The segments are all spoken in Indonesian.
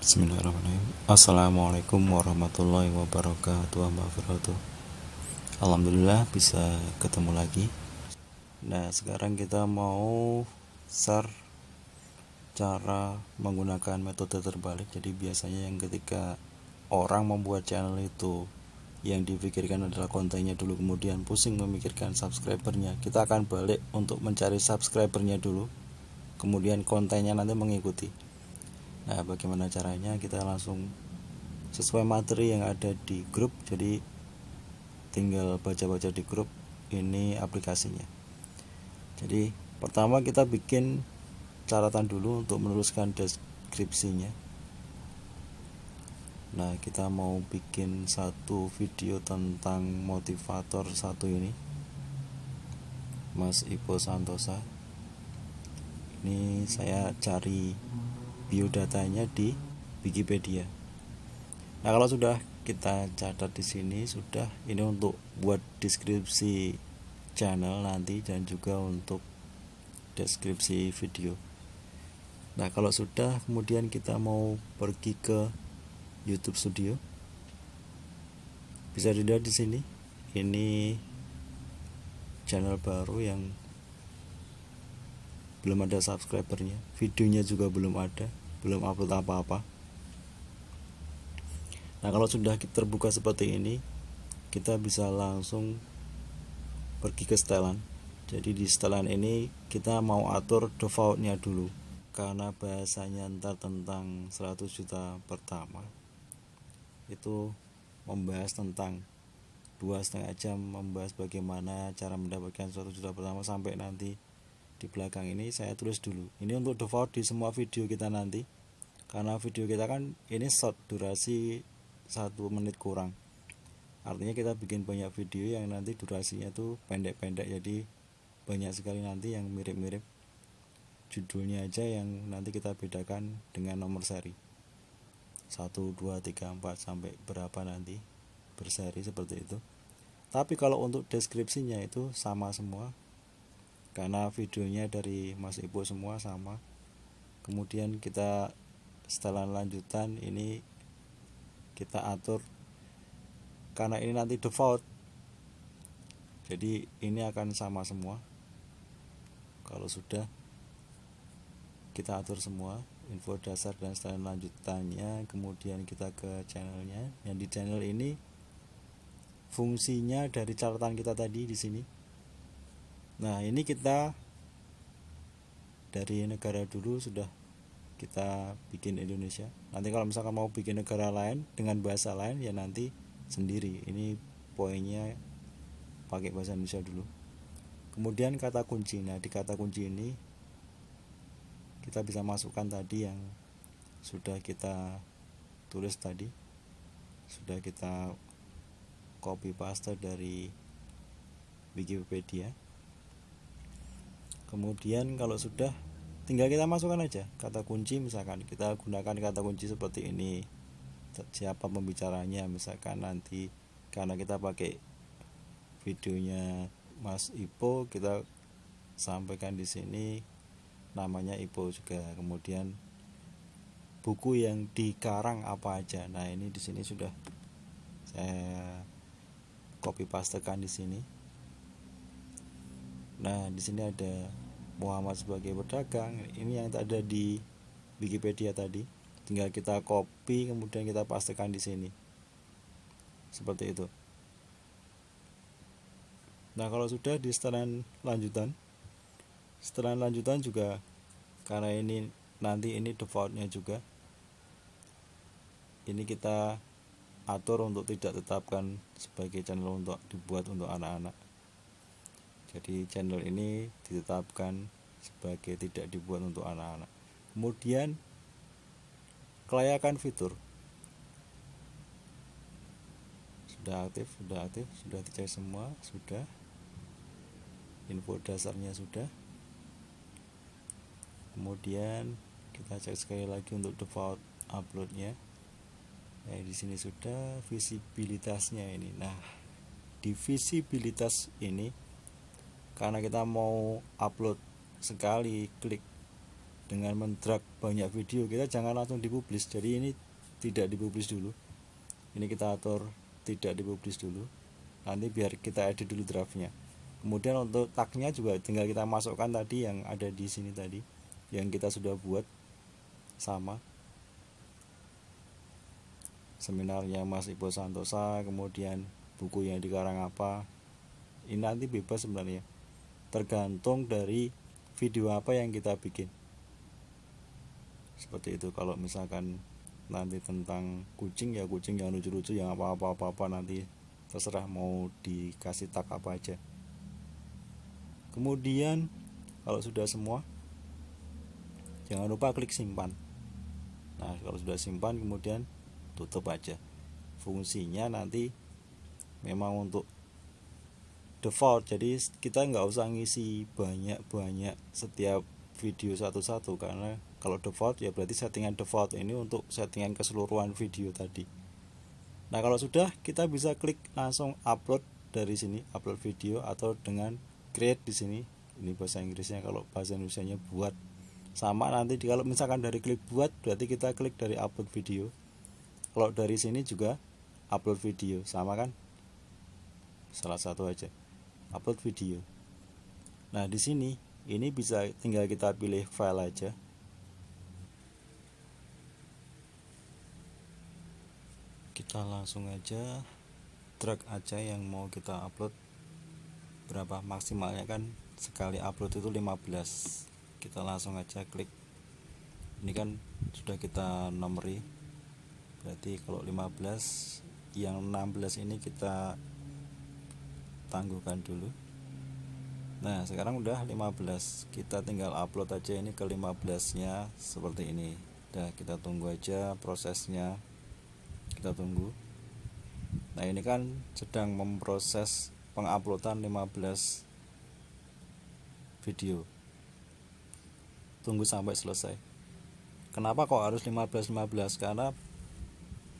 Bismillahirrahmanirrahim. Assalamualaikum warahmatullahi wabarakatuh. Alhamdulillah bisa ketemu lagi. Nah, sekarang kita mau share cara menggunakan metode terbalik. Jadi biasanya yang ketika orang membuat channel itu yang dipikirkan adalah kontennya dulu, kemudian pusing memikirkan subscribernya. Kita akan balik untuk mencari subscribernya dulu, kemudian kontennya nanti mengikuti. Nah, bagaimana caranya? Kita langsung sesuai materi yang ada di grup. Jadi tinggal baca-baca di grup, ini aplikasinya. Jadi pertama kita bikin catatan dulu untuk menuliskan deskripsinya. Nah, kita mau bikin satu video tentang motivator satu ini, Mas Ipo Santosa. Ini saya cari biodatanya di Wikipedia. Nah, kalau sudah kita catat di sini, sudah ini untuk buat deskripsi channel nanti dan juga untuk deskripsi video. Nah, kalau sudah, kemudian kita mau pergi ke YouTube Studio. Bisa dilihat di sini. Ini channel baru yang belum ada subscribernya, videonya juga belum ada, belum upload apa-apa. Nah, kalau sudah terbuka seperti ini, kita bisa langsung pergi ke setelan. Jadi di setelan ini kita mau atur defaultnya dulu, karena bahasanya ntar tentang 100 juta pertama itu membahas tentang 2,5 jam membahas bagaimana cara mendapatkan 100 juta pertama. Sampai nanti di belakang ini saya tulis dulu. Ini untuk default di semua video kita nanti, karena video kita kan ini short, durasi 1 menit kurang. Artinya kita bikin banyak video yang nanti durasinya tuh pendek-pendek, jadi banyak sekali nanti yang mirip-mirip. Judulnya aja yang nanti kita bedakan dengan nomor seri 1, 2, 3, 4 sampai berapa nanti berseri seperti itu. Tapi kalau untuk deskripsinya itu sama semua, karena videonya dari Mas Ibu semua sama. Kemudian kita setelan lanjutan ini kita atur, karena ini nanti default, jadi ini akan sama semua. Kalau sudah kita atur semua info dasar dan setelan lanjutannya, kemudian kita ke channelnya. Yang di channel ini fungsinya dari catatan kita tadi di sini. Nah, ini kita dari negara dulu sudah kita bikin Indonesia. Nanti kalau misalkan mau bikin negara lain dengan bahasa lain ya nanti sendiri. Ini poinnya pakai bahasa Indonesia dulu. Kemudian kata kunci. Nah, di kata kunci ini kita bisa masukkan tadi yang sudah kita tulis tadi, sudah kita copy paste dari Wikipedia. Kemudian kalau sudah, tinggal kita masukkan aja kata kunci. Misalkan kita gunakan kata kunci seperti ini, siapa pembicaranya, misalkan nanti karena kita pakai videonya Mas Ipo, kita sampaikan di sini namanya Ipo juga. Kemudian buku yang dikarang apa aja. Nah, ini di sini sudah saya copy pastekan di sini. Nah, di sini ada Muhammad sebagai pedagang. Ini yang ada di Wikipedia tadi. Tinggal kita copy, kemudian kita pastekan di sini. Seperti itu. Nah, kalau sudah di setelan lanjutan juga, karena ini nanti ini defaultnya juga, ini kita atur untuk tidak tetapkan sebagai channel untuk dibuat untuk anak-anak. Jadi channel ini ditetapkan sebagai tidak dibuat untuk anak-anak. Kemudian kelayakan fitur sudah aktif, sudah dicek semua, sudah. Info dasarnya sudah. Kemudian kita cek sekali lagi untuk default uploadnya. Nah, di sini sudah visibilitasnya ini. Nah, di visibilitas ini, karena kita mau upload sekali klik dengan mendrag banyak video, kita jangan langsung dipublish. Jadi ini tidak dipublish dulu, ini kita atur tidak dipublish dulu, nanti biar kita edit dulu draftnya. Kemudian untuk tagnya juga tinggal kita masukkan tadi yang ada di sini tadi, yang kita sudah buat sama, seminarnya Mas Ibo Santosa, kemudian buku yang dikarang apa. Ini nanti bebas sebenarnya, tergantung dari video apa yang kita bikin. Seperti itu. Kalau misalkan nanti tentang kucing, ya kucing yang lucu-lucu, yang apa-apa nanti terserah mau dikasih tag apa aja. Kemudian kalau sudah semua, jangan lupa klik simpan. Nah, kalau sudah simpan kemudian tutup aja. Fungsinya nanti memang untuk default, jadi kita nggak usah ngisi banyak setiap video satu-satu, karena kalau default ya berarti settingan default ini untuk settingan keseluruhan video tadi. Nah, kalau sudah, kita bisa klik langsung upload dari sini, upload video, atau dengan create di sini. Ini bahasa Inggrisnya, kalau bahasa Indonesianya buat. Sama nanti kalau misalkan dari klik buat, berarti kita klik dari upload video. Kalau dari sini juga upload video, sama kan? Salah satu aja, upload video. Nah, di sini ini bisa tinggal kita pilih file aja. Kita langsung aja drag aja yang mau kita upload berapa, maksimalnya kan sekali upload itu 15. Kita langsung aja klik. Ini kan sudah kita nomori, berarti kalau 15, yang 16 ini kita tangguhkan dulu. Nah, sekarang udah 15, kita tinggal upload aja ini ke 15 nya seperti ini. Udah, kita tunggu aja prosesnya, kita tunggu. Nah, ini kan sedang memproses penguploadan 15 video, tunggu sampai selesai. Kenapa kok harus 15? Karena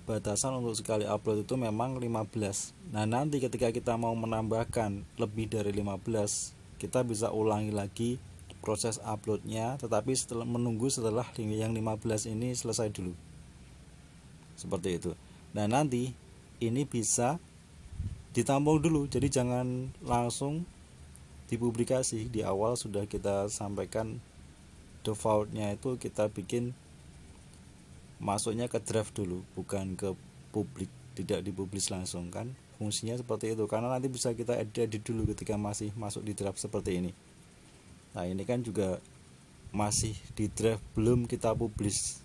batasan untuk sekali upload itu memang 15. Nah, nanti ketika kita mau menambahkan lebih dari 15, kita bisa ulangi lagi proses uploadnya, tetapi setelah menunggu setelah yang 15 ini selesai dulu. Seperti itu. Nah, nanti ini bisa ditampung dulu, jadi jangan langsung dipublikasi. Di awal sudah kita sampaikan defaultnya itu kita bikin masuknya ke draft dulu, bukan ke publik, tidak dipublish langsung kan. Fungsinya seperti itu, karena nanti bisa kita edit dulu ketika masih masuk di draft seperti ini. Nah, ini kan juga masih di draft, belum kita publish,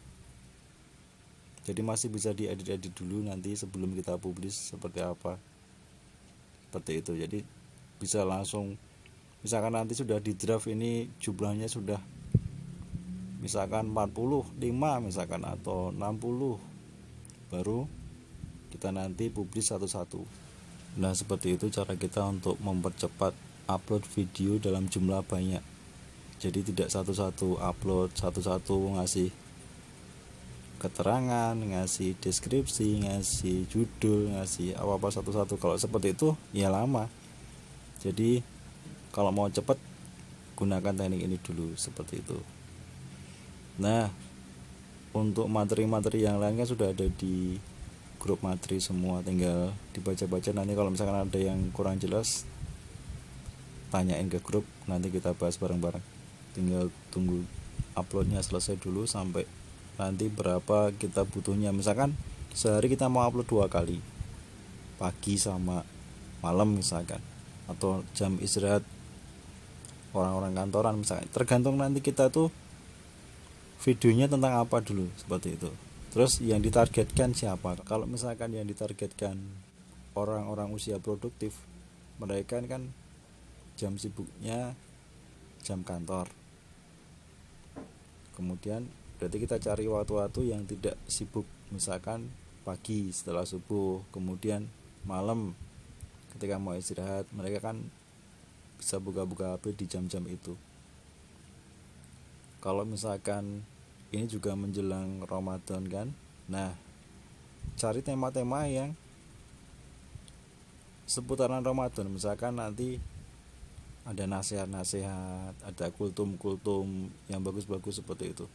jadi masih bisa diedit dulu nanti sebelum kita publish seperti apa, seperti itu. Jadi bisa langsung, misalkan nanti sudah di draft ini jumlahnya sudah misalkan 45 misalkan, atau 60, baru kita nanti publish satu-satu. Nah, seperti itu cara kita untuk mempercepat upload video dalam jumlah banyak. Jadi tidak satu-satu upload, satu-satu ngasih keterangan, ngasih deskripsi, ngasih judul, ngasih apa-apa satu-satu. Kalau seperti itu ya lama. Jadi kalau mau cepat, gunakan teknik ini dulu, seperti itu. Nah, untuk materi-materi yang lain kan sudah ada di grup materi semua, tinggal dibaca-baca. Nanti kalau misalkan ada yang kurang jelas, tanyain ke grup, nanti kita bahas bareng-bareng. Tinggal tunggu uploadnya selesai dulu sampai nanti berapa kita butuhnya. Misalkan sehari kita mau upload 2 kali, pagi sama malam misalkan, atau jam istirahat orang-orang kantoran misalkan, tergantung nanti kita tuh videonya tentang apa dulu, seperti itu. Terus yang ditargetkan siapa? Kalau misalkan yang ditargetkan orang-orang usia produktif, mereka kan jam sibuknya jam kantor. Kemudian berarti kita cari waktu-waktu yang tidak sibuk, misalkan pagi setelah subuh, kemudian malam ketika mau istirahat. Mereka kan bisa buka-buka HP di jam-jam itu. Kalau misalkan ini juga menjelang Ramadan kan, nah cari tema-tema yang seputaran Ramadan. Misalkan nanti ada nasihat-nasihat, ada kultum-kultum yang bagus-bagus seperti itu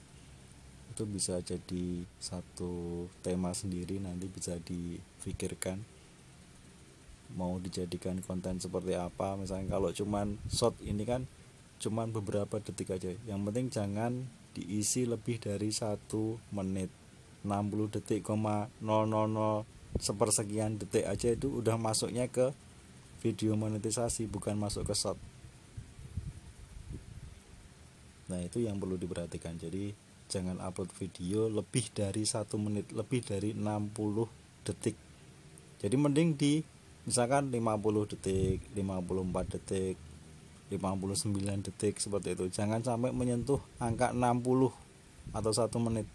bisa jadi satu tema sendiri, nanti bisa difikirkan mau dijadikan konten seperti apa. Misalnya kalau cuman short ini kan cuman beberapa detik aja, yang penting jangan diisi lebih dari 1 menit. 60 detik, 000 sepersekian detik aja itu udah masuknya ke video monetisasi, bukan masuk ke short. Nah itu yang perlu diperhatikan. Jadi jangan upload video lebih dari 1 menit, lebih dari 60 detik. Jadi mending di misalkan 50 detik, 54 detik, 59 detik seperti itu. Jangan sampai menyentuh angka 60 atau 1 menit.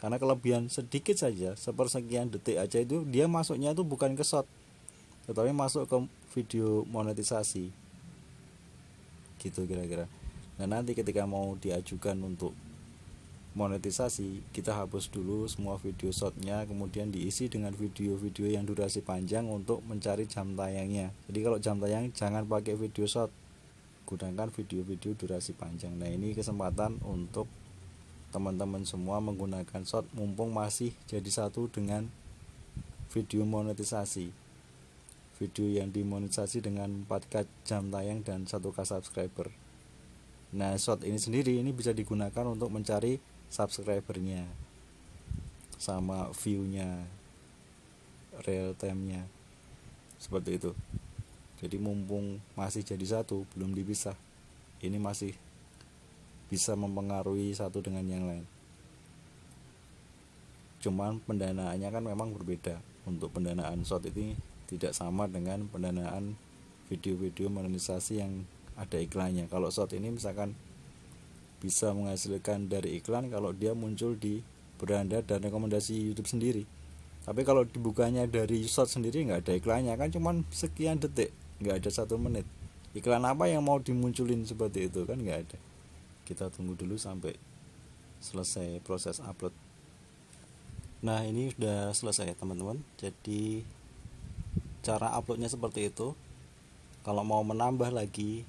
Karena kelebihan sedikit saja, sepersekian detik aja itu dia masuknya itu bukan ke short, tetapi masuk ke video monetisasi. Gitu kira-kira. Nah nanti ketika mau diajukan untuk monetisasi, kita hapus dulu semua video shortnya, kemudian diisi dengan video-video yang durasi panjang untuk mencari jam tayangnya. Jadi kalau jam tayang jangan pakai video short, gunakan video-video durasi panjang. Nah ini kesempatan untuk teman-teman semua menggunakan short mumpung masih jadi satu dengan video monetisasi, video yang dimonetisasi dengan 4K jam tayang dan 1K subscriber. Nah short ini sendiri ini bisa digunakan untuk mencari subscribernya sama viewnya, real time-nya, seperti itu. Jadi mumpung masih jadi satu, belum dipisah, ini masih bisa mempengaruhi satu dengan yang lain. Cuman pendanaannya kan memang berbeda. Untuk pendanaan short ini tidak sama dengan pendanaan video-video monetisasi yang ada iklannya. Kalau short ini misalkan bisa menghasilkan dari iklan kalau dia muncul di beranda dan rekomendasi YouTube sendiri. Tapi kalau dibukanya dari short sendiri nggak ada iklannya, kan cuman sekian detik, nggak ada 1 menit. Iklan apa yang mau dimunculin seperti itu, kan nggak ada. Kita tunggu dulu sampai selesai proses upload. Nah ini sudah selesai teman-teman. Jadi cara uploadnya seperti itu. Kalau mau menambah lagi,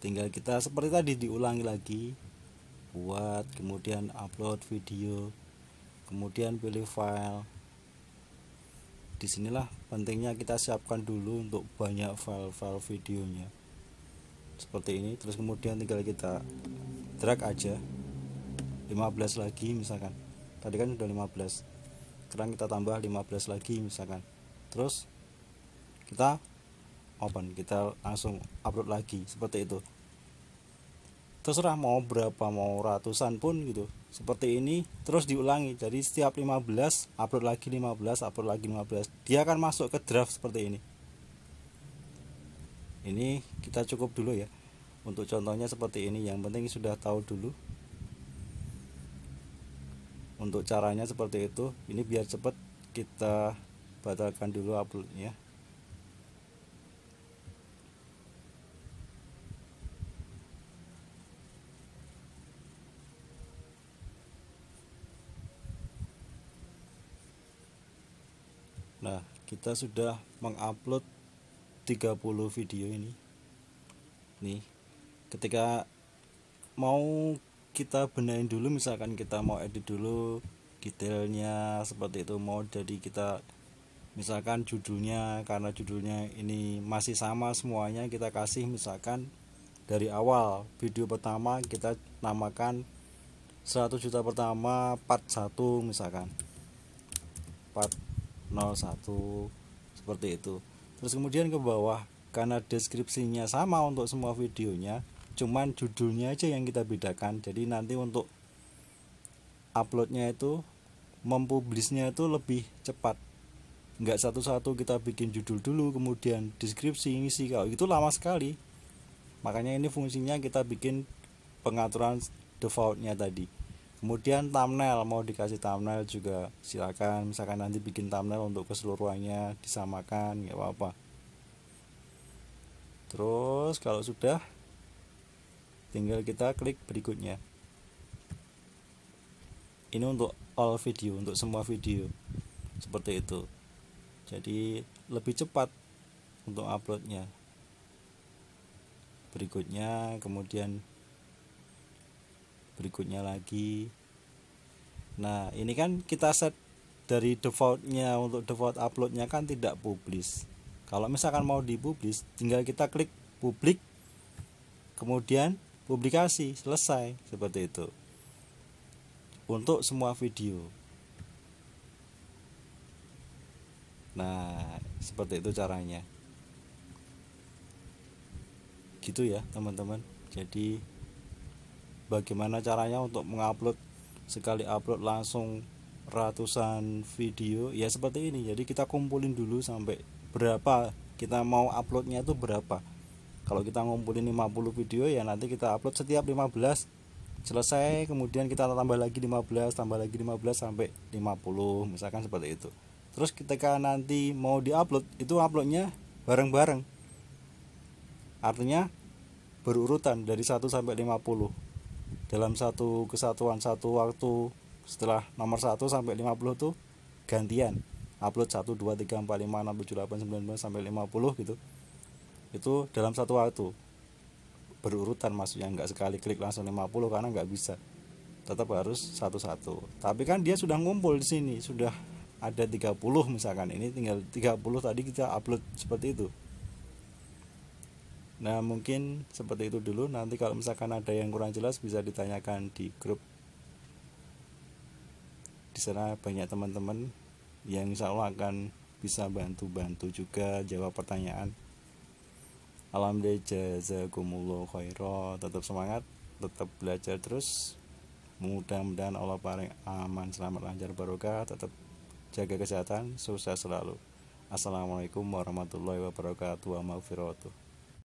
tinggal kita seperti tadi diulangi lagi, buat, kemudian upload video, kemudian pilih file. Disinilah pentingnya kita siapkan dulu untuk banyak file-file videonya seperti ini. Terus kemudian tinggal kita drag aja 15 lagi misalkan, tadi kan sudah 15, sekarang kita tambah 15 lagi misalkan. Terus kita open, kita langsung upload lagi seperti itu. Terserah mau berapa, mau ratusan pun gitu, seperti ini terus diulangi. Jadi setiap 15 upload lagi, 15 upload lagi, 15, dia akan masuk ke draft seperti ini. Ini kita cukup dulu ya untuk contohnya seperti ini. Yang penting sudah tahu dulu untuk caranya seperti itu. Ini biar cepat, kita batalkan dulu uploadnya. Nah kita sudah mengupload 30 video ini. Nih ketika mau kita benahin dulu, misalkan kita mau edit dulu detailnya seperti itu, mau jadi kita misalkan judulnya, karena judulnya ini masih sama semuanya, kita kasih misalkan dari awal video pertama kita namakan 100 juta pertama part 1 misalkan, part 01 seperti itu. Terus kemudian ke bawah, karena deskripsinya sama untuk semua videonya, cuman judulnya aja yang kita bedakan. Jadi nanti untuk uploadnya itu, mempublisnya itu lebih cepat, nggak satu-satu kita bikin judul dulu kemudian deskripsi ngisi, kalau itu lama sekali. Makanya ini fungsinya kita bikin pengaturan defaultnya tadi. Kemudian thumbnail, mau dikasih thumbnail juga silakan, misalkan nanti bikin thumbnail untuk keseluruhannya disamakan, nggak apa-apa. Terus kalau sudah, tinggal kita klik berikutnya. Ini untuk all video, untuk semua video seperti itu. Jadi lebih cepat untuk uploadnya. kemudian berikutnya lagi. Nah ini kan kita set dari defaultnya, untuk default uploadnya kan tidak publish. Kalau misalkan mau dipublish, tinggal kita klik publik, kemudian publikasi, selesai, seperti itu untuk semua video. Nah seperti itu caranya, gitu ya teman-teman. Jadi bagaimana caranya untuk mengupload, sekali upload langsung ratusan video ya seperti ini. Jadi kita kumpulin dulu sampai berapa kita mau uploadnya itu berapa. Kalau kita ngumpulin 50 video ya nanti kita upload setiap 15, selesai kemudian kita tambah lagi 15, tambah lagi 15 sampai 50, misalkan seperti itu. Terus ketika nanti mau diupload, itu uploadnya bareng-bareng, artinya berurutan dari 1 sampai 50 dalam satu kesatuan, satu waktu. Setelah nomor 1 sampai 50 tuh gantian upload 1, 2, 3, 4, 5, 6, 7, 8, 9 sampai 50 gitu. Itu dalam satu waktu, berurutan maksudnya, nggak sekali klik langsung 50 karena nggak bisa, tetap harus satu-satu. Tapi kan dia sudah ngumpul di sini, sudah ada 30 misalkan, ini tinggal 30 tadi kita upload, seperti itu. Nah mungkin seperti itu dulu. Nanti kalau misalkan ada yang kurang jelas bisa ditanyakan di grup. Di sana banyak teman-teman yang insya Allah akan bisa bantu juga jawab pertanyaan. Alhamdulillah, jazakumullah khairan. Tetap semangat, tetap belajar terus. Mudah-mudahan Allah paling aman, selamat, lancar, barokah. Tetap jaga kesehatan, sukses selalu. Assalamualaikum warahmatullahi wabarakatuh wa maghfiratuh.